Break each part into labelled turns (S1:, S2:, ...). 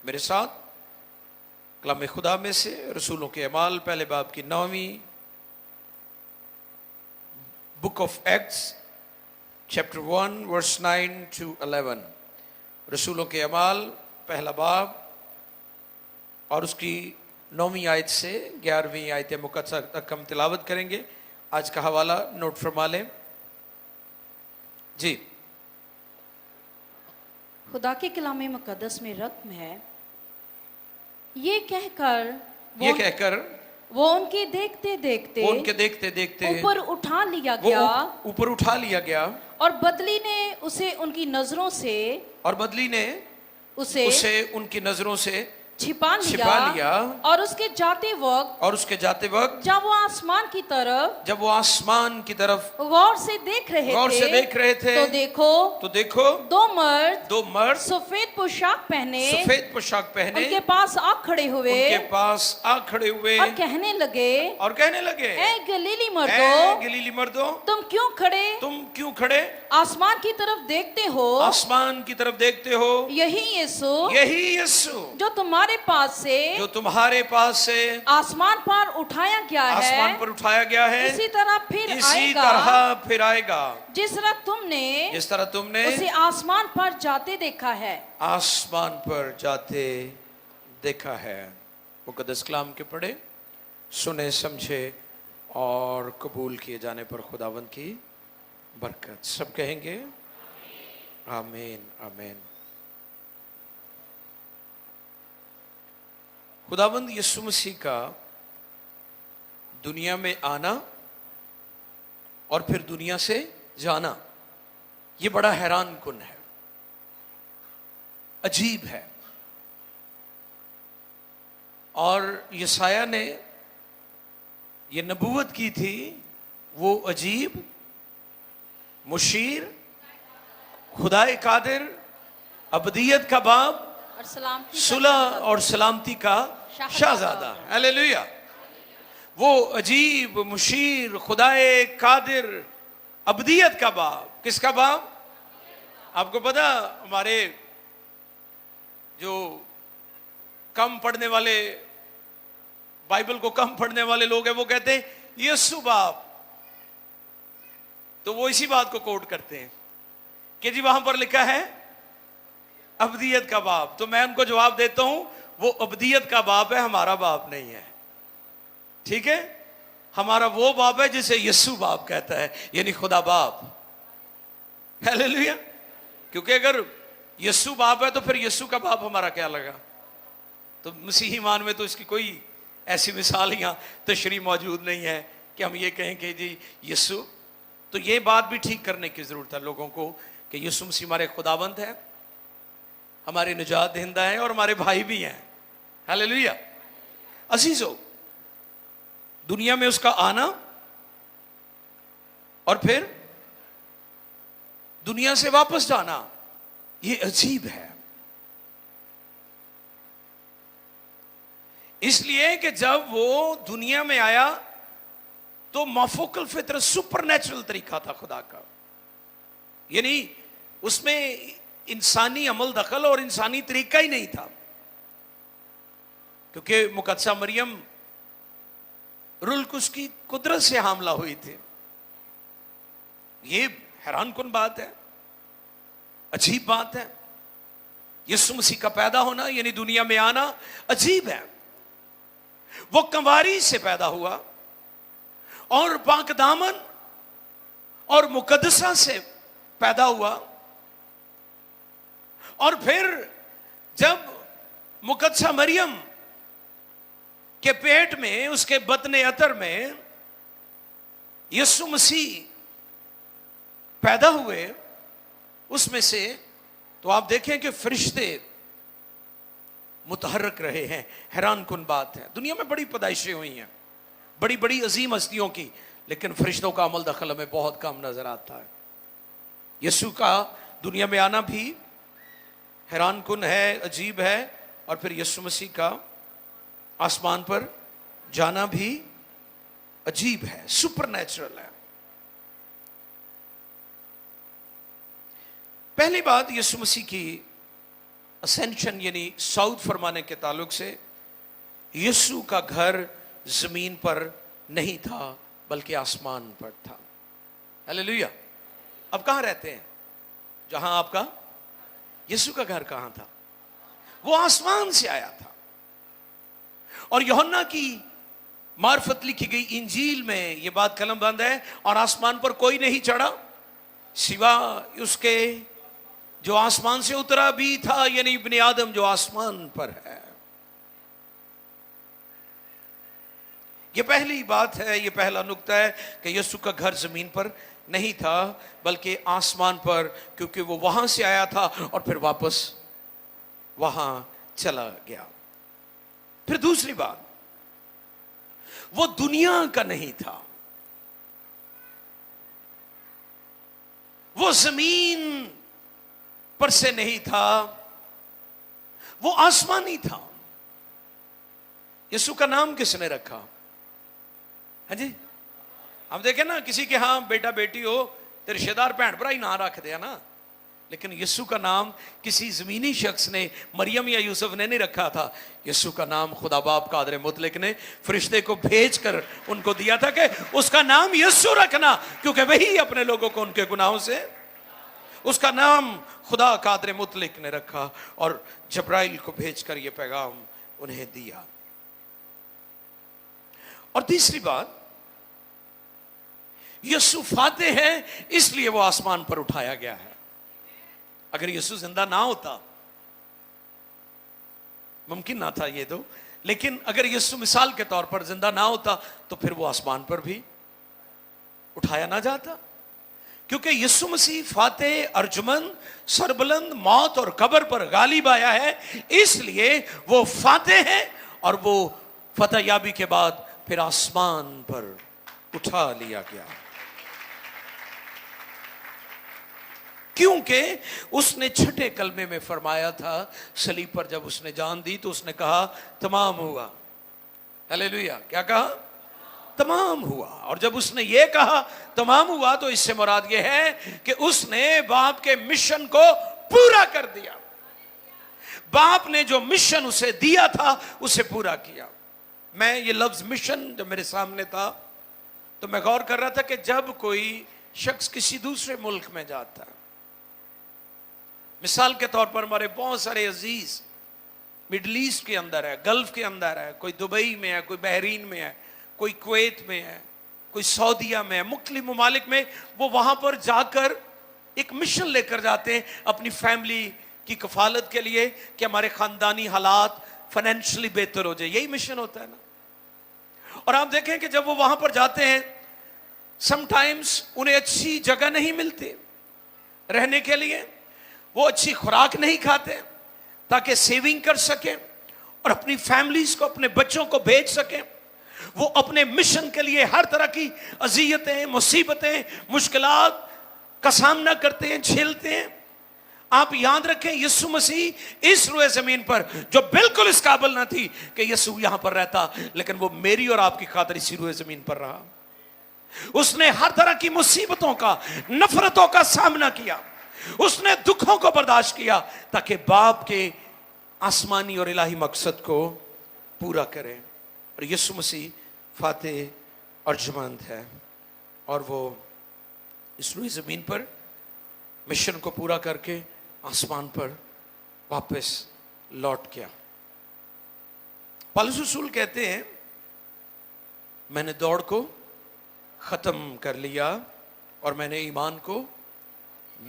S1: मेरे साथ कलाम खुदा में से रसूलों के अमाल पहले बाब की 9वीं, book of Acts chapter 1 verse 9 to 11। रसूलों के अमाल पहला बाब और उसकी 9वीं आयत से 11वीं आयत मुकद्दसा तक हम तिलावत करेंगे। आज का हवाला नोट फरमा लें जी।
S2: खुदा के कलाम मुकद्दस में रकम है, ये कहकर वो उनके देखते देखते ऊपर उठा लिया गया,
S1: ऊपर उठा लिया गया
S2: और बदली ने उसे उनकी नजरों से उसे
S1: उनकी नजरों से
S2: छिपा लिया और उसके जाते वक्त जब वो आसमान की तरफ गौर से देख रहे थे तो देखो दो मर्द सफेद पोशाक पहने उनके पास आ खड़े हुए और कहने लगे ए गलीली मर्दों तुम क्यों खड़े आसमान की तरफ देखते हो। यही यीशु जो तुम्हारे पास से आसमान पर उठाया गया है इसी तरह फिर आएगा जिस तरह तुमने उसे आसमान पर जाते
S1: देखा है। मुकद्दस कलाम के पढ़े, सुने, समझे और कबूल किए जाने पर खुदावंद की बरकत। सब कहेंगे आमीन आमीन। खुदावंद यीशु मसीह का दुनिया में आना और फिर दुनिया से जाना, ये बड़ा हैरान कुन है, अजीब है। और यशाया ने ये नबूवत की थी, वो अजीब, मुशीर, खुदाए कादिर, अबदियत का बाप, सुलह और सलामती का शाहजादा। हालेलुया। वो अजीब, मुशीर, खुदाए कादिर, अबदियत का बाप। किसका बाप? आपको पता, हमारे जो कम पढ़ने वाले, बाइबल को कम पढ़ने वाले लोग हैं, वो कहते हैं यीशु बाप। तो वो इसी बात को कोट करते हैं कि जी वहां पर लिखा है अबदियत का बाप। तो मैं उनको जवाब देता हूं, वो अबदियत का बाप है, हमारा बाप नहीं है। ठीक है, हमारा वो बाप है जिसे यीशु बाप कहता है, यानी खुदा बाप। हालेलुया। क्योंकि अगर यीशु बाप है तो फिर यीशु का बाप हमारा क्या लगा? तो मसीही ईमान में तो इसकी कोई ऐसी मिसाल यहां तशरीह मौजूद नहीं है कि हम ये कहें कि जी यीशु। तो ये बात भी ठीक करने की जरूरत है लोगों को कि यीशु मसीह हमारे खुदावंद है, हमारे निजात दहिंदा है और हमारे भाई भी हैं। हालेलुया। अजीजों, दुनिया में उसका आना और फिर दुनिया से वापस जाना, ये अजीब है। इसलिए कि जब वो दुनिया में आया तो मफूकल फितरत, सुपर नेचुरल तरीका था खुदा का, यानी उसमें इंसानी अमल दखल और इंसानी तरीका ही नहीं था। क्योंकि मुकद्दसा मरियम रुल उसकी कुदरत से हामला हुई थी। ये हैरान कुन बात है, अजीब बात है। यीशु मसीह का पैदा होना यानी दुनिया में आना अजीब है। वो कंवारी से पैदा हुआ और पाकदामन और मुकद्दसा से पैदा हुआ, और फिर जब मुकद्दसा मरियम के पेट में, उसके बतने अतर में यीशु मसीह पैदा हुए, उसमें से तो आप देखें कि फरिश्ते मुतहर्रक रहे हैं। हैरान कुन बात है। दुनिया में बड़ी पैदाइशें हुई हैं, बड़ी बड़ी अजीम हस्तियों की, लेकिन फरिश्तों का अमल दखल हमें बहुत कम नजर आता है। यीशु का दुनिया में आना भी हैरान कुन है, अजीब है, और फिर यीशु मसीह का आसमान पर जाना भी अजीब है, सुपर नेचुरल है। पहली बात, यीशु मसीह की असेंशन यानी साउथ फरमाने के ताल्लुक से यीशु का घर जमीन पर नहीं था बल्कि आसमान पर था। हालेलुया। अब कहां रहते हैं? जहां आपका यीशु का घर कहां था? वो आसमान से आया था। और यूहन्ना की मार्फत लिखी गई इंजील में यह बात कलमबंद है, और आसमान पर कोई नहीं चढ़ा सिवा उसके जो आसमान से उतरा भी था, यानी इब्ने आदम जो आसमान पर है। यह पहली बात है, यह पहला नुक्ता है कि यीशु का घर जमीन पर नहीं था बल्कि आसमान पर, क्योंकि वो वहां से आया था और फिर वापस वहां चला गया। फिर दूसरी बात, वो दुनिया का नहीं था, वो जमीन पर से नहीं था, वो आसमानी था। यीशु का नाम किसने रखा? हाँ जी, हम देखें ना, किसी के यहां बेटा बेटी हो तो रिश्तेदार भैन भरा ही ना रख दिया ना, लेकिन यीशु का नाम किसी जमीनी शख्स ने, मरियम या यूसुफ ने नहीं रखा था। यीशु का नाम खुदा बाप कादर मुतलक ने फरिश्ते को भेजकर उनको दिया था कि उसका नाम यीशु रखना, क्योंकि वही अपने लोगों को उनके गुनाहों से, उसका नाम खुदा कादर मुतलक ने रखा और जब्राइल को भेजकर यह पैगाम उन्हें दिया। और तीसरी बात, यीशु फाते हैं इसलिए वो आसमान पर उठाया गया है। अगर यीशु जिंदा ना होता, मुमकिन ना था ये तो, लेकिन अगर यीशु मिसाल के तौर पर जिंदा ना होता तो फिर वो आसमान पर भी उठाया ना जाता, क्योंकि यीशु मसीह फाते, अर्जुमंद, सरबुलंद, मौत और कब्र पर गालिब आया है, इसलिए वो फाते हैं और वो फतह याबी के बाद फिर आसमान पर उठा लिया गया, क्योंकि उसने छठे कलमे में फरमाया था, सलीब पर जब उसने जान दी तो उसने कहा तमाम हुआ। हालेलुया। क्या कहा? तमाम हुआ। और जब उसने ये कहा तमाम हुआ तो इससे मुराद ये है कि उसने बाप के मिशन को पूरा कर दिया। बाप ने जो मिशन उसे दिया था उसे पूरा किया। मैं ये लफ्ज मिशन जब मेरे सामने था तो मैं गौर कर रहा था कि जब कोई शख्स किसी दूसरे मुल्क में जाता है, मिसाल के तौर पर हमारे बहुत सारे अजीज मिडल ईस्ट के अंदर है, गल्फ के अंदर है, कोई दुबई में है, कोई बहरीन में है, कोई कुवैत में है, कोई सऊदीया में है, मुख्तलिफ ममालिक में, वो वहां पर जाकर एक मिशन लेकर जाते हैं अपनी फैमिली की कफालत के लिए कि हमारे खानदानी हालात फाइनेंशियली बेहतर हो जाए। यही मिशन होता है ना। और आप देखें कि जब वो वहां पर जाते हैं, समटाइम्स उन्हें अच्छी जगह नहीं मिलती रहने के लिए, वो अच्छी खुराक नहीं खाते ताकि सेविंग कर सकें और अपनी फैमिलीज को, अपने बच्चों को भेज सकें। वो अपने मिशन के लिए हर तरह की अजियतें, मुसीबतें, मुश्किलात का सामना करते हैं, झेलते हैं। आप याद रखें, यीशु मसीह इस रुए जमीन पर जो बिल्कुल इस काबिल ना थी कि यीशु यहां पर रहता, लेकिन वो मेरी और आपकी खातिर इसी रुए जमीन पर रहा। उसने हर तरह की मुसीबतों का, नफरतों का सामना किया, उसने दुखों को बर्दाश्त किया ताकि बाप के आसमानी और इलाही मकसद को पूरा करें। और यीशु मसीह फातेह अर्जुमंद है और वो इस रुई जमीन पर मिशन को पूरा करके आसमान पर वापस लौट गया। पौलुस रसूल कहते हैं, मैंने दौड़ को खत्म कर लिया और मैंने ईमान को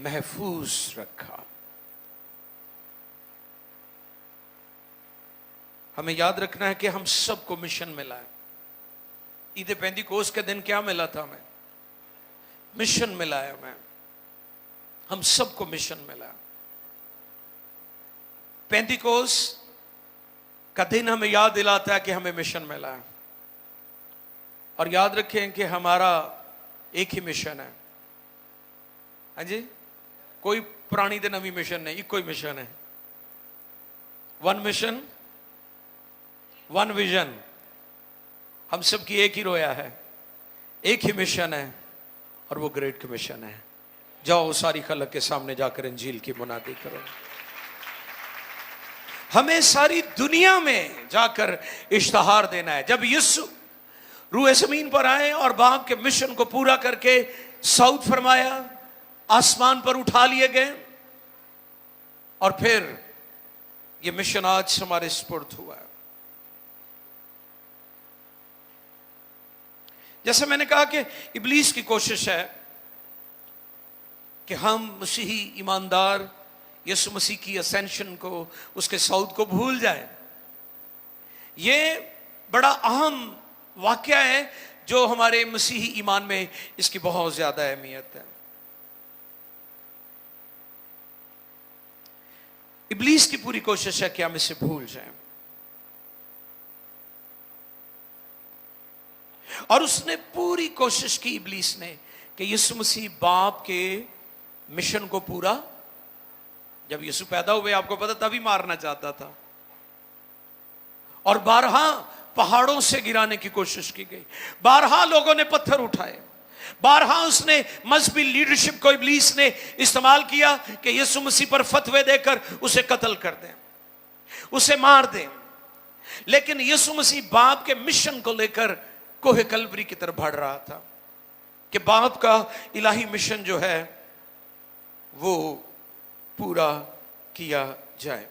S1: महफूज रखा। हमें याद रखना है कि हम सबको मिशन मिला है। ईद पेंतिकोस्त के दिन क्या मिला था? हमें मिशन मिला है। हम सबको मिशन मिला है। पेंतिकोस्त का दिन हमें याद दिलाता है कि हमें मिशन मिला है। और याद रखें कि हमारा एक ही मिशन है। हाँ जी, कोई पुरानी ते नवी मिशन नहीं, एक कोई मिशन है। One mission, one vision. हम सब की एक ही रोया है, एक ही मिशन है और वो ग्रेट कमीशन है। जाओ सारी खलक के सामने जाकर इंजील की मुनादी करो। हमें सारी दुनिया में जाकर इश्तिहार देना है। जब यीशु रूए ज़मीन पर आए और बाप के मिशन को पूरा करके साउथ फरमाया, आसमान पर उठा लिए गए, और फिर ये मिशन आज हमारे सुपुर्द हुआ है। जैसे मैंने कहा कि इब्लीस की कोशिश है कि हम मसीही ईमानदार यीशु मसीह की असेंशन को, उसके सऊद को भूल जाए। ये बड़ा अहम वाकया है जो हमारे मसीही ईमान में इसकी बहुत ज्यादा अहमियत है। इब्लीस की पूरी कोशिश है कि हम इसे भूल जाएं, और उसने पूरी कोशिश की इब्लीस ने कि यीशु मसीह बाप के मिशन को पूरा, जब यीशु पैदा हुए आपको पता तभी मारना चाहता था, और बारहा पहाड़ों से गिराने की कोशिश की गई, बारहा लोगों ने पत्थर उठाए, बारहा उसने मजहबी लीडरशिप को इब्लीस ने इस्तेमाल किया कि यीशु मसीह पर फतवे देकर उसे कत्ल कर दें, उसे मार दें। लेकिन यीशु मसीह बाप के मिशन को लेकर कोहे कलवरी की तरफ बढ़ रहा था कि बाप का इलाही मिशन जो है वो पूरा किया जाए।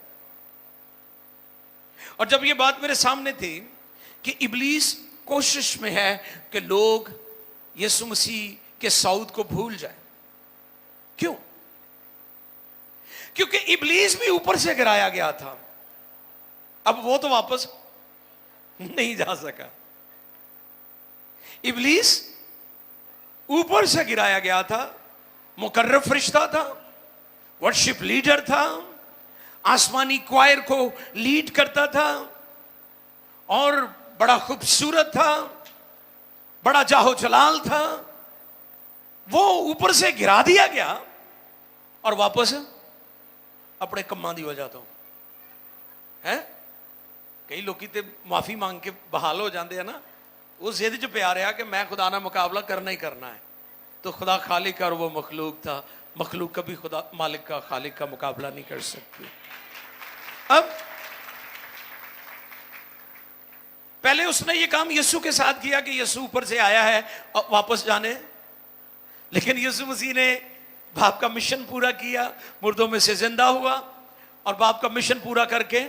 S1: और जब ये बात मेरे सामने थी कि इब्लीस कोशिश में है कि लोग यीशु मसीह के सऊद को भूल जाए, क्यों? क्योंकि इब्लीस भी ऊपर से गिराया गया था, अब वो तो वापस नहीं जा सका। इब्लीस ऊपर से गिराया गया था, मुकर्रब फरिश्ता था, वर्शिप लीडर था, आसमानी क्वायर को लीड करता था, और बड़ा खूबसूरत था, बड़ा जाहो जलाल था। वो ऊपर से गिरा दिया गया और वापस अपने कम्मा दी वजह तो है। कई लोग ते माफी मांग के बहाल हो जाते हैं ना, वो जिद च प्यार रहा कि मैं खुदा ना मुकाबला करना ही करना है। तो खुदा खालिक और वो मखलूक था, मखलूक कभी खुदा मालिक का खालिक का मुकाबला नहीं कर सकती। अब पहले उसने ये काम यीशु के साथ किया कि यीशु ऊपर से आया है और वापस जाने, लेकिन यीशु मसीह ने बाप का मिशन पूरा किया, मुर्दों में से जिंदा हुआ और बाप का मिशन पूरा करके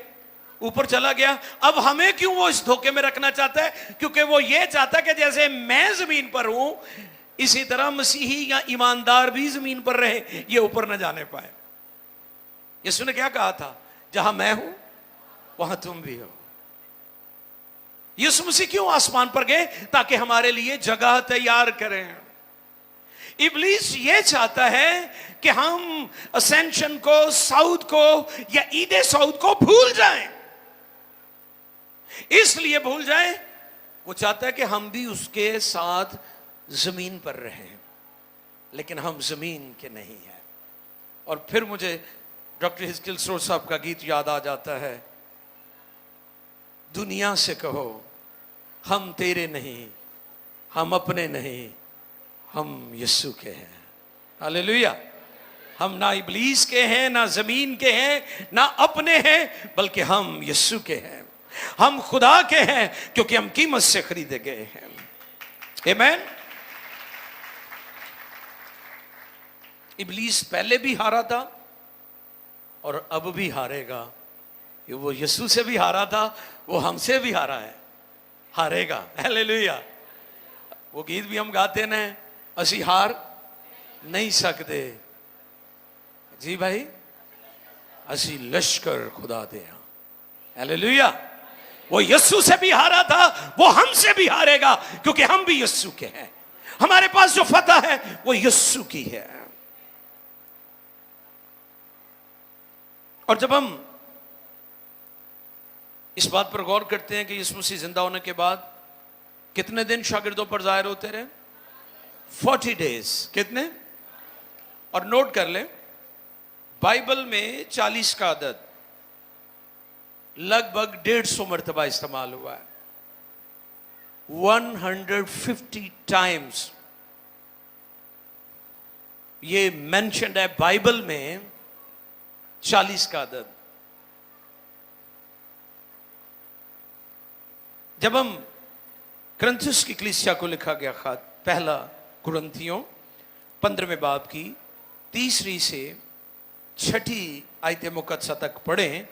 S1: ऊपर चला गया। अब हमें क्यों वो इस धोखे में रखना चाहता है? क्योंकि वो ये चाहता है कि जैसे मैं जमीन पर हूं इसी तरह मसीही या ईमानदार भी जमीन पर रहे, ये ऊपर न जाने पाए। यीशु ने क्या कहा था? जहां मैं हूं वहां तुम भी हो। यीशु मसीह क्यों आसमान पर गए? ताकि हमारे लिए जगह तैयार करें। इब्लीस ये चाहता है कि हम असेंशन को, सऊद को या ईदे सऊद को भूल जाएं। इसलिए भूल जाएं, वो चाहता है कि हम भी उसके साथ जमीन पर रहें, लेकिन हम जमीन के नहीं हैं। और फिर मुझे डॉक्टर हिस्किल स्रोत साहब का गीत याद आ जाता है, दुनिया से कहो हम तेरे नहीं, हम अपने नहीं, हम यीशु के हैं। हालेलुया। हम ना इब्लीस के हैं, ना जमीन के हैं, ना अपने हैं, बल्कि हम यीशु के हैं। हम खुदा के हैं क्योंकि हम कीमत से खरीदे गए हैं। आमीन। इब्लीस पहले भी हारा था और अब भी हारेगा। वो यीशु से भी हारा था, वो हमसे भी हारा है, हारेगा। हालेलुया। वो गीत भी हम गाते ना, असी हार नहीं सकते जी भाई, असी लश्कर खुदा दे। हालेलुया। वो यीशु से भी हारा था, वो हमसे भी हारेगा क्योंकि हम भी यीशु के हैं। हमारे पास जो फतह है वो यीशु की है। और जब हम इस बात पर गौर करते हैं कि यीशु मसीह जिंदा होने के बाद कितने दिन शागिर्दों पर जाहिर होते रहे? 40 डेज। कितने? और नोट कर ले, बाइबल में 40 का अदद लगभग 150 मरतबा इस्तेमाल हुआ है। 150 टाइम्स ये मेंशन्ड है बाइबल में 40 का अदद। जब हम कुरिन्थियों की कलीसिया को लिखा गया खत पहला कुरिन्थियों 15वें बाब की 3 से 6 आयत मुकद्दसा तक पढ़ें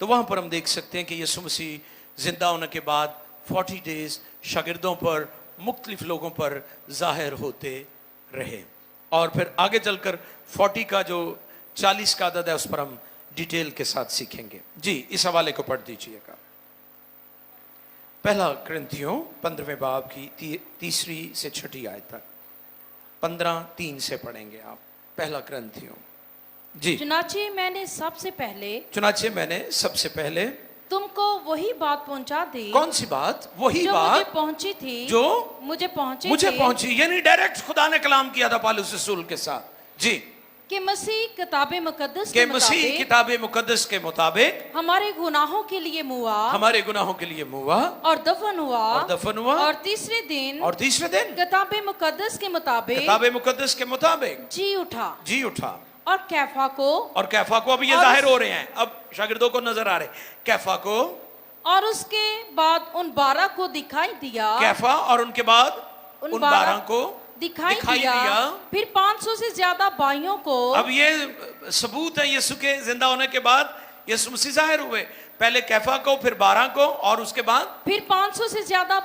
S1: तो वहां पर हम देख सकते हैं कि यीशु मसीह जिंदा होने के बाद 40 डेज शागिर्दों पर मुख्तलिफ लोगों पर जाहिर होते रहे और फिर आगे चलकर 40 का जो 40 का अदद है उस पर हम डिटेल के साथ सीखेंगे। जी इस हवाले को पढ़ दीजिएगा। पहला कुरिन्थियों 15वें बाब की 3 से 6 आयत तक 15:3 से पढ़ेंगे आप। पहला कुरिन्थियों। जी
S2: चुनाचे मैंने सबसे पहले तुमको वही बात पहुंचा दी।
S1: कौन सी बात? वही
S2: जो
S1: बात
S2: मुझे पहुंची थी,
S1: जो
S2: मुझे
S1: पहुंची यानी डायरेक्ट खुदा ने कलाम किया था पौलुस रसूल के साथ। जी
S2: कि मसीह किताब
S1: मुकद्दस के मुताबिक
S2: हमारे गुनाहों के लिए मुआ और दफन हुआ और तीसरे दिन किताब मुकद्दस के मुताबिक जी उठा और कैफा को अब ये जाहिर हो रहे हैं, अब शागिर्दों को नजर आ रहे कैफा को और उसके बाद उन 12 को दिखाई दिया। कैफा और उनके बाद उन 12 को दिखाई दिया। फिर 500 से ज्यादा भाइयों को। अब ये सबूत है यीशु के जिंदा होने के बाद यीशु मसीह जाहिर हुए, पहले कैफा को फिर 12 को और उसके बाद फिर 500 से ज्यादा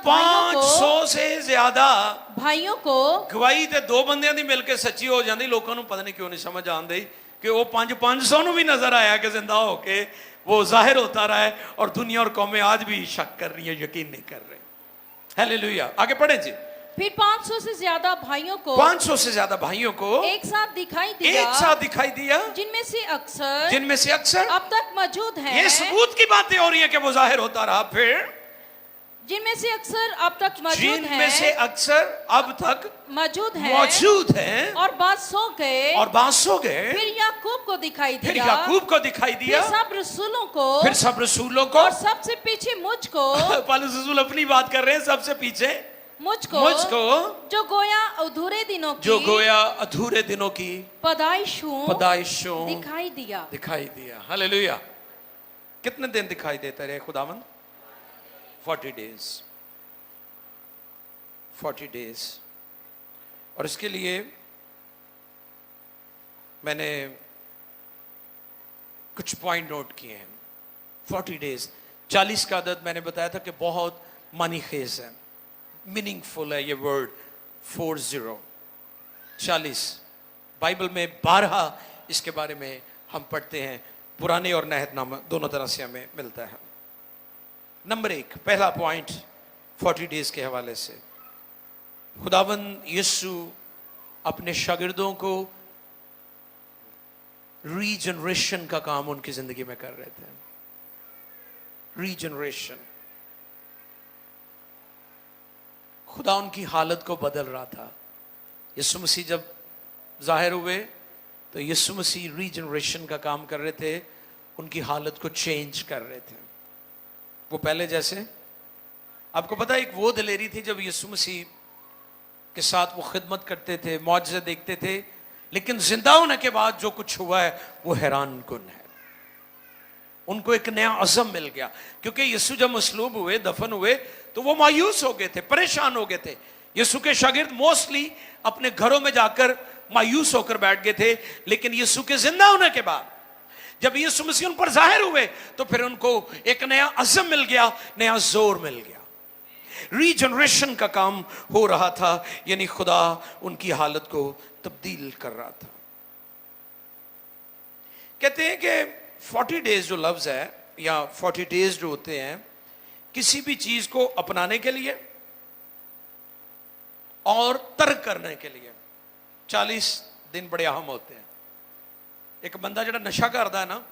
S2: भाइयों को गवाही ते 2 बंदियां दी मिलके सच्ची हो जाती। लोगों को पता नहीं क्यों नहीं समझ आंदी कि वो 500 ਨੂੰ भी नजर आया कि जिंदा होके वो जाहिर होता रहा है और दुनिया और कौमें आज भी शक कर रही है, यकीन नहीं कर रहे। हालेलुया। आगे पढ़ें जी। फिर 500 से ज्यादा भाइयों को एक साथ दिखाई दिया जिनमें से अक्सर अब तक मौजूद हैं। ये सबूत की बातें हो रही है कि वो जाहिर होता रहा। फिर जिनमें से अक्सर अब तक मौजूद हैं और बाद सो गए। फिर याकूब को दिखाई दिया फिर सब रसूलों को और सबसे पीछे मुझको। पौलुस रसूल अपनी बात कर रहे हैं, सबसे पीछे मुझको जो गोया अधूरे दिनों की पैदाइशों दिखाई दिया। हालेलुया। कितने दिन दिखाई देता रहे खुदावंद? 40 डेज। और इसके लिए मैंने कुछ पॉइंट नोट किए हैं। 40 डेज 40 का अदद मैंने बताया था कि बहुत मानीखेज है, मीनिंगफुल है ये वर्ड 40 बाइबल में 12 इसके बारे में हम पढ़ते हैं, पुराने और नए नामा दोनों तरह से हमें मिलता है। नंबर 1 पहला पॉइंट 40 डेज के हवाले से खुदावंद यीशु अपने शागिर्दों को रीजनरेशन का काम उनकी जिंदगी में कर रहे थे। रीजनरेशन, खुदा उनकी हालत को बदल रहा था। यीशु मसीह जब जाहिर हुए तो यीशु मसीह रीजनरेशन का काम कर रहे थे, उनकी हालत को चेंज कर रहे थे। वो पहले जैसे, आपको पता है एक वो दिलेरी थी जब यीशु मसीह के साथ वो खिदमत करते थे, मौजज़े देखते थे, लेकिन जिंदा होने के बाद जो कुछ हुआ है वो हैरान कुन है। उनको एक नया अज़म मिल गया, क्योंकि यीशु जब मसलूब हुए, दफन हुए, तो वो मायूस हो गए थे, परेशान हो गए थे। यीशु के शागिर्द मोस्टली अपने घरों में जाकर मायूस होकर बैठ गए थे, लेकिन यीशु के जिंदा होने के बाद जब यीशु मसीह उन पर जाहिर हुए तो फिर उनको एक नया अज़म मिल गया, नया जोर मिल गया। रीजनरेशन का काम हो रहा था, यानी खुदा उनकी हालत को तब्दील कर रहा था। कहते हैं कि 40 डेज जो लफ्ज है या 40 डेज जो होते हैं किसी भी चीज को अपनाने के लिए और तर्क करने के लिए 40 दिन बड़े अहम होते हैं। एक बंदा जो नशा करता है ना,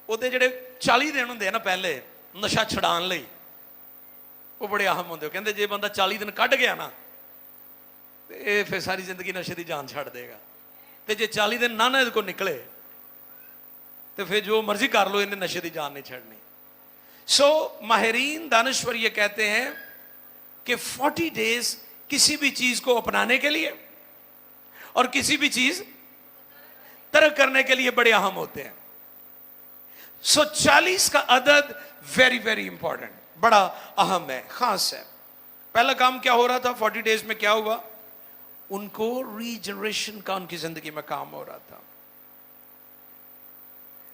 S2: ਉਹਦੇ ਜਿਹੜੇ 40 दिन होंगे ना पहले नशा छुड़ाने ਲਈ, वो बड़े अहम होंगे। कहते जे बंदा 40 दिन कढ़ गया ना तो फिर सारी जिंदगी नशे की जान छड़ देगा, तो जे 40 दिन ना ਇਹਦੇ को निकले तो फिर जो मर्जी कर लो, इन्हें नशे की जान नहीं छड़नी। सो माहिरीन दानश्वर ये कहते हैं कि 40 डेज किसी भी चीज को अपनाने के लिए और किसी भी चीज तर्क करने के लिए बड़े अहम होते हैं। सो 40 का अदद वेरी वेरी इंपॉर्टेंट,
S1: बड़ा अहम है, खास है। पहला काम क्या हो रहा था 40 डेज में? क्या हुआ? उनको रीजनरेशन का उनकी जिंदगी में काम हो रहा था।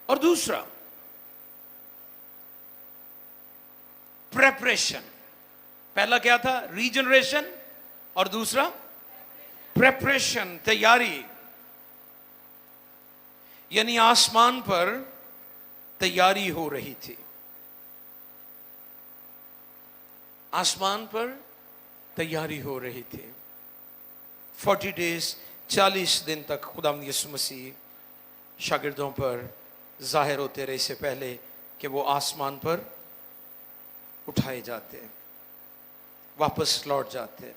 S1: और दूसरा प्रेपरेशन। पहला क्या था? रीजनरेशन, और दूसरा प्रेपरेशन, तैयारी। यानी आसमान पर तैयारी हो रही थी, आसमान पर तैयारी हो रही थी। 40 डेज, 40 दिन तक खुदावंद यीशु मसीह शागिर्दों पर जाहिर होते रहे, इससे पहले कि वो आसमान पर उठाए जाते, वापस लौट जाते।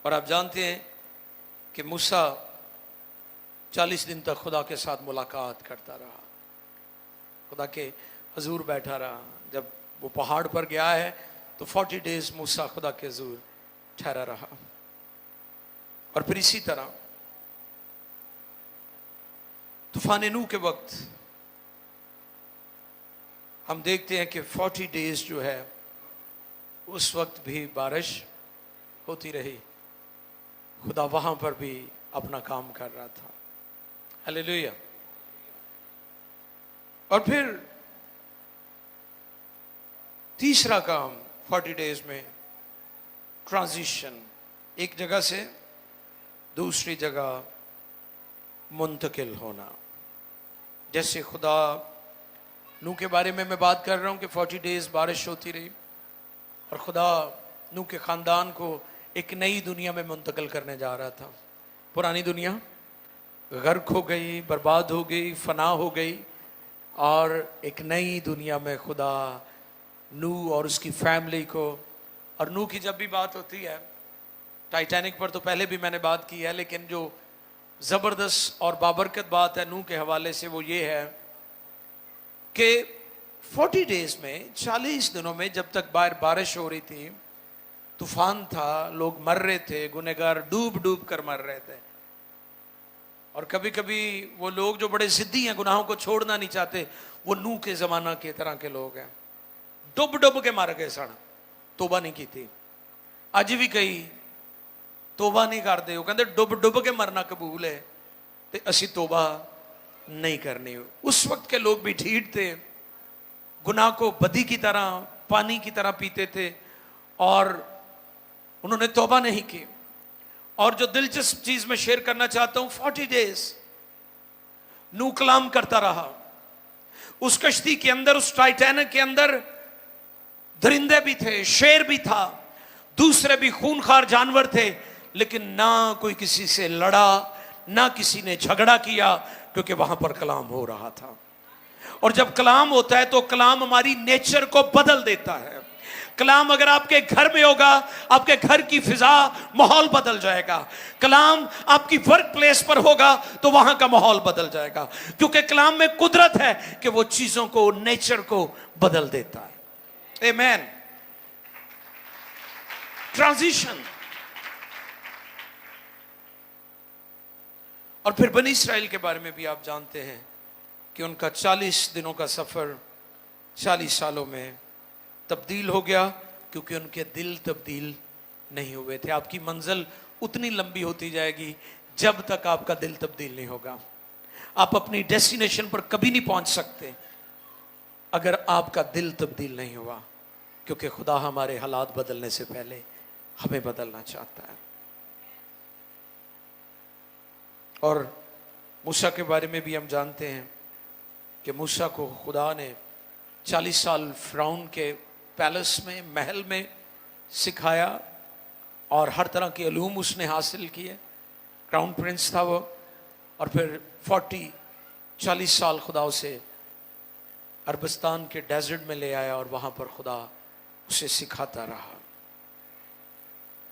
S1: और आप जानते हैं कि मूसा 40 दिन तक खुदा के साथ मुलाकात करता रहा, खुदा के हजूर बैठा रहा। जब वो पहाड़ पर गया है तो 40 डेज मूसा खुदा के हजूर ठहरा रहा। और फिर इसी तरह तूफान नूह के वक्त हम देखते हैं कि 40 डेज जो है उस वक्त भी बारिश होती रही, खुदा वहां पर भी अपना काम कर रहा था। हालेलुया। और फिर तीसरा काम 40 डेज में, ट्रांजिशन, एक जगह से दूसरी जगह मुंतकिल होना। जैसे खुदा नूह के बारे में मैं बात कर रहा हूं कि 40 डेज बारिश होती रही और खुदा नूह के खानदान को एक नई दुनिया में मुंतकिल करने जा रहा था। पुरानी दुनिया गर्क हो गई, बर्बाद हो गई, फना हो गई, और एक नई दुनिया में खुदा नूह और उसकी फैमिली को। और नूह की जब भी बात होती है, टाइटैनिक पर तो पहले भी मैंने बात की है, लेकिन जो ज़बरदस्त और बाबरकत बात है नूह के हवाले से वो ये है कि 40 डेज में, 40 दिनों में, जब तक बाहर बारिश हो रही थी, तूफान था, लोग मर रहे थे, गुनहगार डूब डूब कर मर रहे थे। और कभी कभी वो लोग जो बड़े जिद्दी हैं, गुनाहों को छोड़ना नहीं चाहते, वो नूह के ज़माना के तरह के लोग हैं, डुब डुब के मार गए सन, तोबा नहीं की थी। अज भी कई तोबा नहीं करते, वो कहते डुब डुब के मरना कबूल है, तो असी तोबा नहीं करनी। उस वक्त के लोग भी ढीठ थे, गुनाह को बदी की तरह, पानी की तरह पीते थे, और उन्होंने तौबा नहीं की। और जो दिलचस्प चीज मैं शेयर करना चाहता हूं, 40 डेज नूह कलाम करता रहा। उस कश्ती के अंदर, उस टाइटैनिक के अंदर दरिंदे भी थे, शेर भी था, दूसरे भी खूनखार जानवर थे, लेकिन ना कोई किसी से लड़ा, ना किसी ने झगड़ा किया, क्योंकि वहां पर कलाम हो रहा था। और जब कलाम होता है तो कलाम हमारी नेचर को बदल देता है। कलाम अगर आपके घर में होगा, आपके घर की फिजा, माहौल बदल जाएगा। कलाम आपकी वर्क प्लेस पर होगा तो वहां का माहौल बदल जाएगा, क्योंकि कलाम में कुदरत है कि वो चीजों को, नेचर को बदल देता है। आमीन। ट्रांजिशन। और फिर बनी इस्राएल के बारे में भी आप जानते हैं कि उनका 40 दिनों का सफर 40 सालों में तब्दील हो गया, क्योंकि उनके दिल तब्दील नहीं हुए थे। आपकी मंजिल उतनी लंबी होती जाएगी जब तक आपका दिल तब्दील नहीं होगा। आप अपनी डेस्टिनेशन पर कभी नहीं पहुंच सकते अगर आपका दिल तब्दील नहीं हुआ, क्योंकि खुदा हमारे हालात बदलने से पहले हमें बदलना चाहता है। और मूसा के बारे में भी हम जानते हैं कि मूसा को खुदा ने 40 साल फिरौन के पैलेस में, महल में सिखाया, और हर तरह के अलूम उसने हासिल किए, क्राउन प्रिंस था वो। और फिर 40 साल खुदा उसे अरबस्तान के डेजर्ट में ले आया और वहां पर खुदा उसे सिखाता रहा।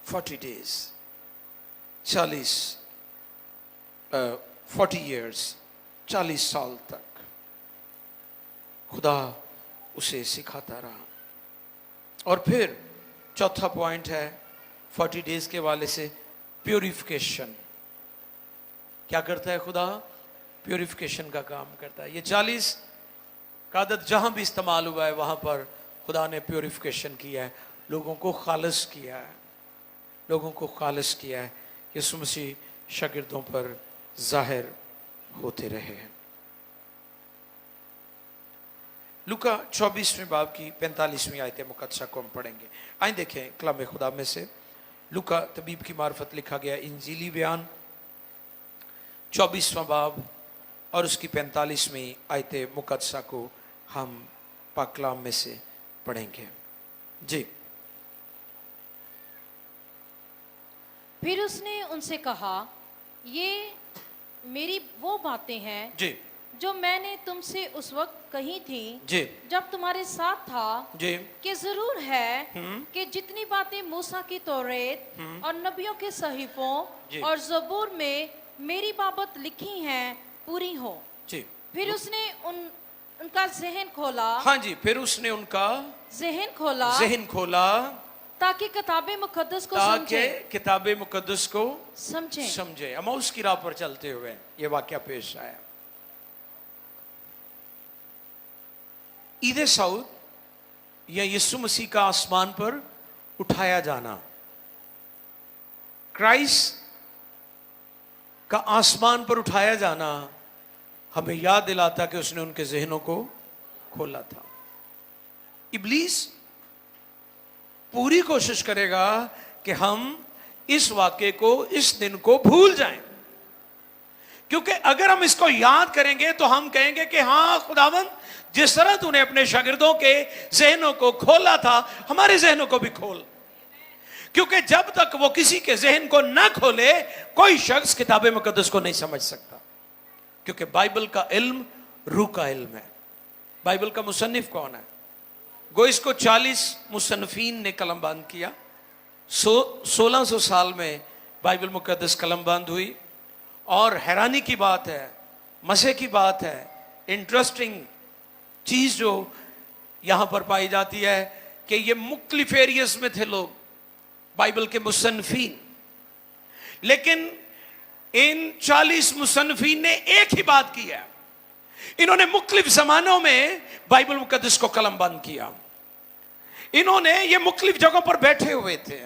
S1: 40 डेज, 40 ईयर्स, 40 साल तक खुदा उसे सिखाता रहा। और फिर चौथा पॉइंट है 40 डेज के वाले से, प्यूरिफिकेशन। क्या करता है खुदा? प्यूरिफिकेशन का काम करता है। ये 40 का आदत जहां भी इस्तेमाल हुआ है वहां पर खुदा ने प्योरिफिकेशन किया है, लोगों को खालिस किया है, लोगों को खालिस किया है। यीशु मसीह शागिर्दों पर जाहिर होते रहे। लूका 24वें बाब की 45वीं आयत मुकद्दसा को हम पढ़ेंगे। आइए देखें कलाम खुदा में से लूका तबीब की मार्फत लिखा गया इंजीली बयान 24वां बाब और उसकी 45वीं आयत मुकद्दसा को हम पाक कलाम में से पढ़ेंगे। जी।
S2: फिर उसने उनसे कहा, ये मेरी वो बातें हैं
S1: जी
S2: जो मैंने तुमसे उस वक्त कही थी
S1: जी
S2: जब तुम्हारे साथ था
S1: जी
S2: कि जरूर है कि जितनी बातें मूसा की तौरेत और नबियों के सहीफों और ज़बूर में मेरी बाबत लिखी हैं पूरी हो।
S1: जी।
S2: फिर उसने उनका ज़हन खोला।
S1: हाँ जी, फिर उसने उनका ज़हन खोला
S2: ताकि किताबे मुकद्दस को
S1: किताबे मुकद्दस को
S2: समझे।
S1: हम उसकी राह पर चलते हुए ये वाक्य पेश आया। ईद सऊद या यीशु मसीह का आसमान पर उठाया जाना, क्राइस्ट का आसमान पर उठाया जाना हमें याद दिलाता कि उसने उनके जहनों को खोला था। इब्लीस पूरी कोशिश करेगा कि हम इस वाक्य को, इस दिन को भूल जाएं, क्योंकि अगर हम इसको याद करेंगे तो हम कहेंगे कि हाँ खुदावंद, जिस तरह तूने अपने शागिर्दों के जहनों को खोला था, हमारे जहनों को भी खोल। क्योंकि जब तक वो किसी के जहन को ना खोले, कोई शख्स किताब मुकद्दस को नहीं समझ सकता। क्योंकि बाइबल का इल्म रूह का इल्म है। बाइबल का मुसन्निफ कौन है? गो इसको 40 मुसन्निफीन ने कलमबंद किया। 1600 साल में बाइबल मुकद्दस कलमबंद हुई। और हैरानी की बात है, मज़े की बात है, इंटरेस्टिंग चीज जो यहां पर पाई जाती है कि ये मुख्तलिफ एरियाज में थे लोग, बाइबल के मुसन्निफीन, लेकिन इन 40 मुसन्निफीन ने एक ही बात की है। इन्होंने मुख्तलिफ जमानों में बाइबल मुकद्दस को कलमबंद किया। इन्होंने ये मुख्तलिफ जगहों पर बैठे हुए थे,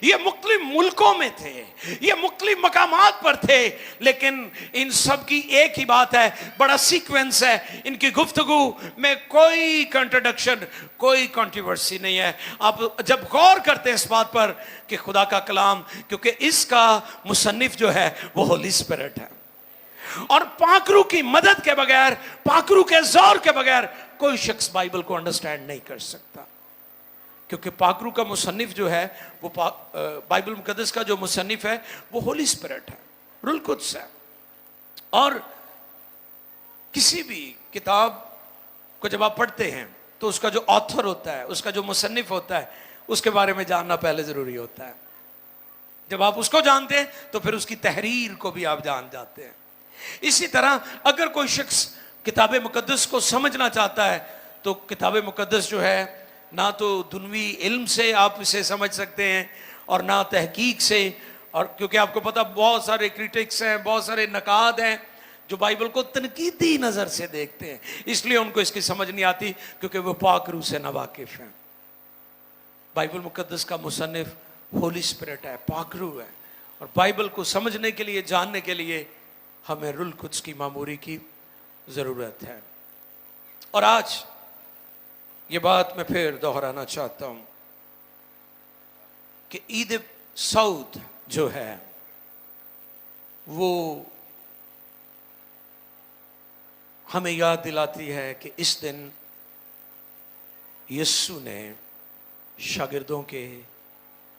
S1: ये मुख्तलिफ मुल्कों में थे, ये मुख्तलिफ मकामात पर थे, लेकिन इन सब की एक ही बात है, बड़ा सीक्वेंस है। इनकी गुफ्तगू में कोई कंट्रोडक्शन, कोई कंट्रोवर्सी नहीं है। आप जब गौर करते हैं इस बात पर कि खुदा का कलाम, क्योंकि इसका मुसन्निफ जो है वो होली स्पिरिट है, और पाकरू की मदद के बगैर, पाकरू के जोर के बगैर कोई शख्स बाइबल को अंडरस्टैंड नहीं कर सकता। क्योंकि पाकरू का मुसन्निफ जो है वो बाइबल मुकद्दस का जो मुसन्निफ है वो होली स्पिरिट है, रूह कुद्स है। और किसी भी किताब को जब आप पढ़ते हैं तो उसका जो ऑथर होता है, उसका जो मुसन्निफ होता है, उसके बारे में जानना पहले जरूरी होता है। जब आप उसको जानते हैं तो फिर उसकी तहरीर को भी आप जान जाते हैं। इसी तरह अगर कोई शख्स किताब मुकद्दस को समझना चाहता है तो किताब मुकद्दस जो है, ना तो दुनवी इल्म से आप इसे समझ सकते हैं और ना तहकीक से। और क्योंकि आपको पता बहुत सारे क्रिटिक्स हैं, बहुत सारे नकाद हैं जो बाइबल को तनकीदी नज़र से देखते हैं, इसलिए उनको इसकी समझ नहीं आती, क्योंकि वो पाक रूह से नावाकिफ हैं। बाइबल मुकद्दस का मुसन्निफ होली स्पिरिट है, पाक रूह है। और बाइबल को समझने के लिए, जानने के लिए हमें रूह कुद्स की मामूरी की ज़रूरत है। और आज ये बात मैं फिर दोहराना चाहता हूं कि ईद सऊद जो है वो हमें याद दिलाती है कि इस दिन यीशु ने शागिर्दों के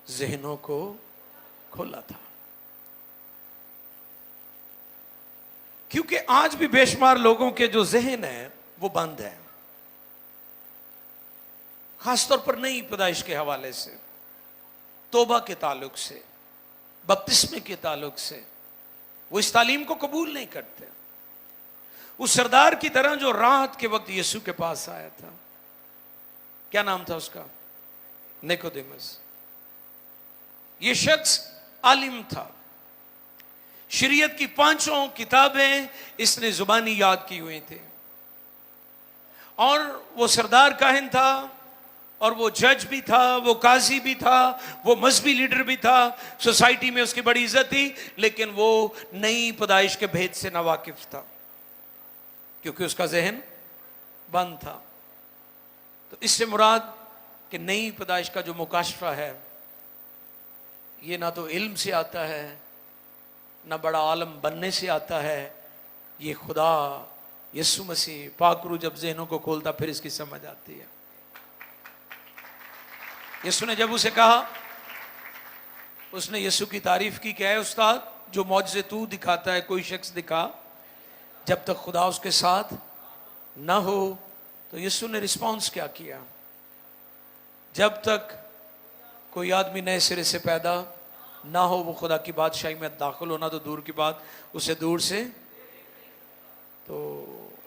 S1: जहनों को खोला था। क्योंकि आज भी बेशुमार लोगों के जो जहन है वो बंद है, खासतौर पर नई पैदाइश के हवाले से, तौबा के ताल्लुक से, बपतिस्मे के ताल्लुक से। वो इस तालीम को कबूल नहीं करते। उस सरदार की तरह जो रात के वक्त यीशु के पास आया था, क्या नाम था उसका? निकोदेमस। ये शख्स आलिम था, शरीयत की 5 किताबें इसने जुबानी याद की हुई थी, और वो सरदार काहिन था, और वो जज भी था, वो काजी भी था, वो मजहबी लीडर भी था, सोसाइटी में उसकी बड़ी इज्जत थी, लेकिन वो नई पैदाइश के भेद से नावाकिफ था क्योंकि उसका जहन बंद था। तो इससे मुराद कि नई पैदाइश का जो मुकाशफा है ये ना तो इल्म से आता है, ना बड़ा आलम बनने से आता है, ये खुदा यीशु मसीह पाक रूह जब ज़हनों को खोलता फिर इसकी समझ आती है। यीशु ने जब उसे कहा, उसने यीशु की तारीफ की, क्या है उस्ताद जो मौजज़े तू दिखाता है कोई शख्स दिखा, जब तक खुदा उसके साथ ना हो। तो यीशु ने रिस्पॉन्स क्या किया, जब तक कोई आदमी नए सिरे से पैदा ना हो वो खुदा की बादशाही में दाखिल होना तो दूर की बात, उसे दूर से। तो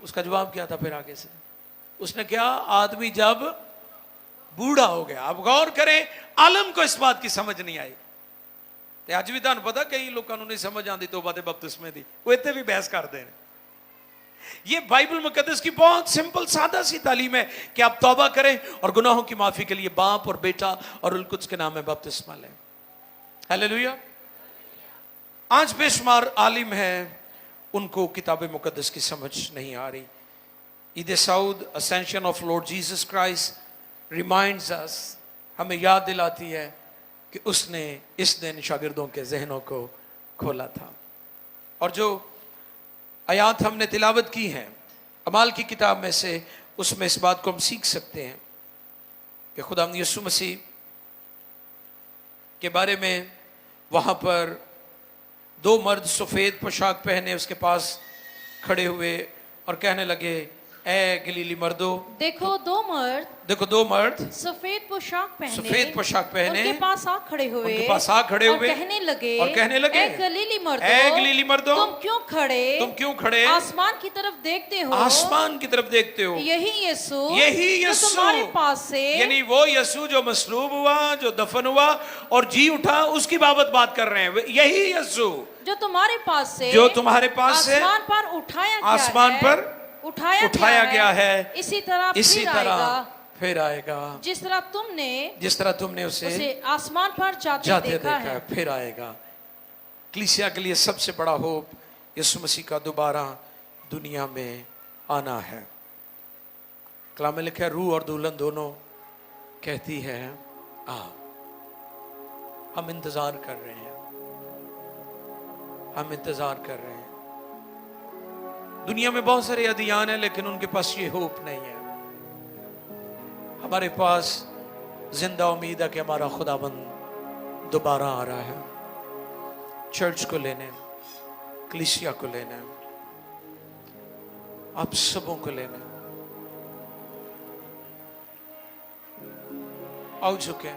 S1: उसका जवाब क्या था फिर आगे से, उसने क्या, आदमी जब बूढ़ा हो गया। अब गौर करें, आलम को इस बात की समझ नहीं आई। तो आज भी तुहानू पता कई लोगों को नहीं समझ आती तौबा ते बपतिस्मे दी, वो इतने भी बहस करते हैं। ये बाइबल मुकद्दस की बहुत सिंपल सादा सी तालीम है कि आप तौबा करें और गुनाहों की माफी के लिए बाप और बेटा और रूह कुद्स के नाम में बपतिस्मा लें। हालेलुया। आज बेशुमार आलिम हैं, उनको किताब मुकद्दस की समझ नहीं आ रही। ईद सऊद, ascension of Lord Jesus Christ reminds us, हमें याद दिलाती है कि उसने इस दिन शागिर्दों के जहनों को खोला था। और जो आयात हमने तिलावत की हैं अमाल की किताब में से, उसमें इस बात को हम सीख सकते हैं कि खुदा यीशु मसीह के बारे में वहाँ पर दो मर्द सफ़ेद पोशाक पहने उसके पास खड़े हुए और कहने लगे, ए गलीली मर्दो,
S2: देखो दो मर्द सफेद पोशाक पहने उनके पास आ खड़े हुए और कहने लगे ए गलीली मर्दो, तुम क्यों खड़े आसमान की तरफ देखते हो। यही यीशु तुम्हारे पास से,
S1: यानी वो यीशु जो मसलूब हुआ, जो दफन हुआ और जी उठा, उसकी बात कर रहे हैं। यही यीशु
S2: जो तुम्हारे पास से
S1: आसमान
S2: पर उठाया गया है, इसी तरह
S1: फिर आएगा।
S2: जिस तरह तुमने उसे आसमान पर जाते देखा है,
S1: फिर आएगा। कलीसिया के लिए सबसे बड़ा होप यीशु मसीह का दोबारा दुनिया में आना है। कलाम में लिखा है, रूह और दुल्हन दोनों कहती है आ। हम इंतजार कर रहे हैं, दुनिया में बहुत सारे अदियान हैं लेकिन उनके पास ये होप नहीं है। हमारे पास जिंदा उम्मीद है कि हमारा खुदाबंद दोबारा आ रहा है, चर्च को लेने, कलीसिया को लेने, आप सबों को लेने। आओ झुकें।